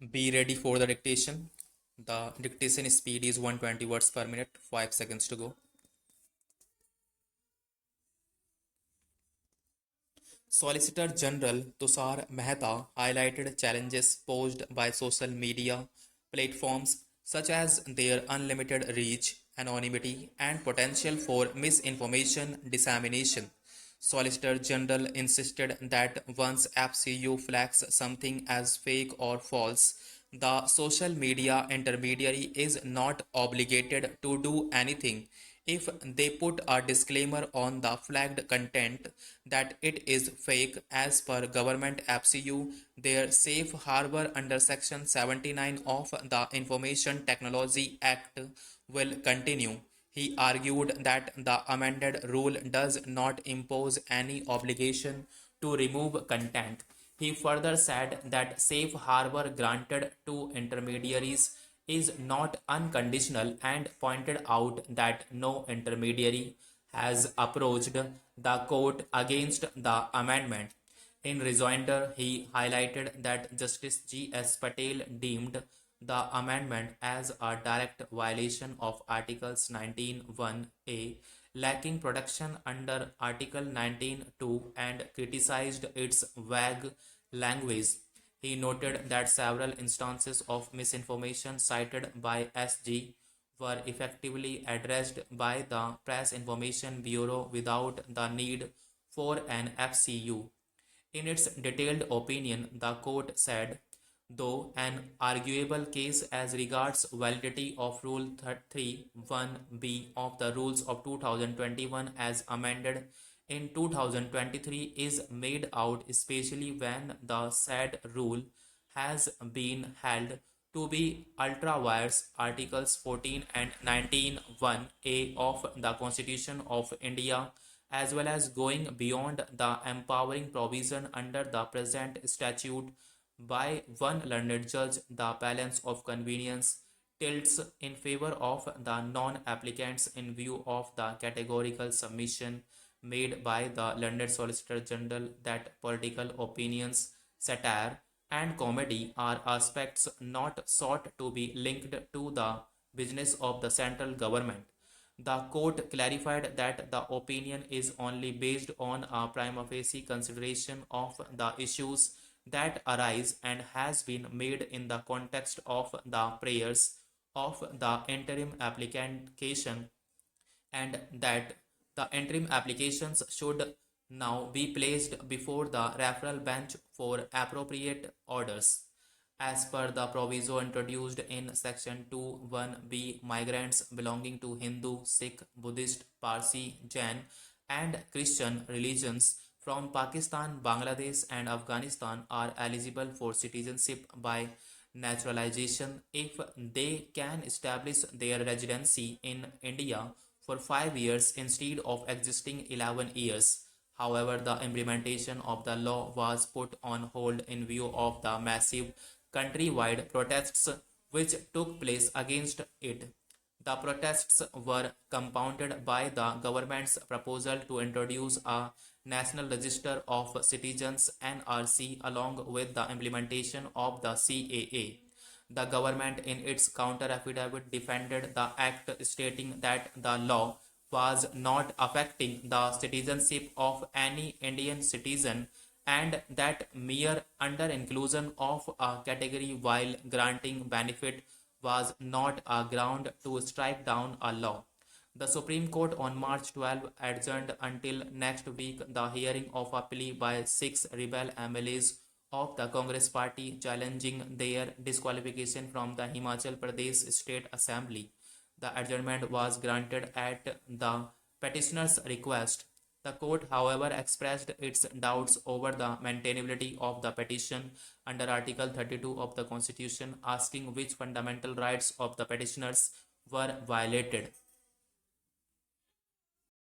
Be ready for the dictation. The dictation speed is 120 words per minute, 5 seconds to go. Solicitor General Tushar Mehta highlighted challenges posed by social media platforms such as their unlimited reach, anonymity, and potential for misinformation dissemination. Solicitor General insisted that once FCU flags something as fake or false, the social media intermediary is not obligated to do anything if they put a disclaimer on the flagged content that it is fake. As per government FCU, their safe harbor under section 79 of the Information Technology Act will continue. He argued that the amended rule does not impose any obligation to remove content. He further said that safe harbor granted to intermediaries is not unconditional and pointed out that no intermediary has approached the court against the amendment. In rejoinder, he highlighted that Justice G.S. Patel deemed the amendment as a direct violation of Articles 19(1)(a), lacking protection under Article 19(2), and criticized its vague language. He noted that several instances of misinformation cited by SG were effectively addressed by the Press Information Bureau without the need for an FCU. In its detailed opinion, the court said, though an arguable case as regards validity of Rule 3(1)(b) of the Rules of 2021 as amended in 2023 is made out, especially when the said rule has been held to be ultra vires Articles 14 and 19(1)(a) of the Constitution of India, as well as going beyond the empowering provision under the present statute by one learned judge. The balance of convenience tilts in favor of the non-applicants in view of the categorical submission made by the learned Solicitor General that political opinions, satire, and comedy are aspects not sought to be linked to the business of the central government. The court clarified that the opinion is only based on a prima facie consideration of the issues that arise and has been made in the context of the prayers of the interim application, and that the interim applications should now be placed before the referral bench for appropriate orders. As per the proviso introduced in Section 2(1)(b), migrants belonging to Hindu, Sikh, Buddhist, Parsi, Jain, and Christian religions from Pakistan, Bangladesh, and Afghanistan are eligible for citizenship by naturalization if they can establish their residency in India for 5 years instead of existing 11 years. However, the implementation of the law was put on hold in view of the massive countrywide protests which took place against it. The protests were compounded by the government's proposal to introduce a National Register of Citizens (NRC) along with the implementation of the CAA. The government, in its counter affidavit, defended the act, stating that the law was not affecting the citizenship of any Indian citizen and that mere under-inclusion of a category while granting benefit was not a ground to strike down a law. The Supreme Court on March 12 adjourned until next week the hearing of a plea by 6 rebel MLAs of the Congress Party challenging their disqualification from the Himachal Pradesh State Assembly. The adjournment was granted at the petitioner's request. The court, however, expressed its doubts over the maintainability of the petition under Article 32 of the Constitution, asking which fundamental rights of the petitioners were violated.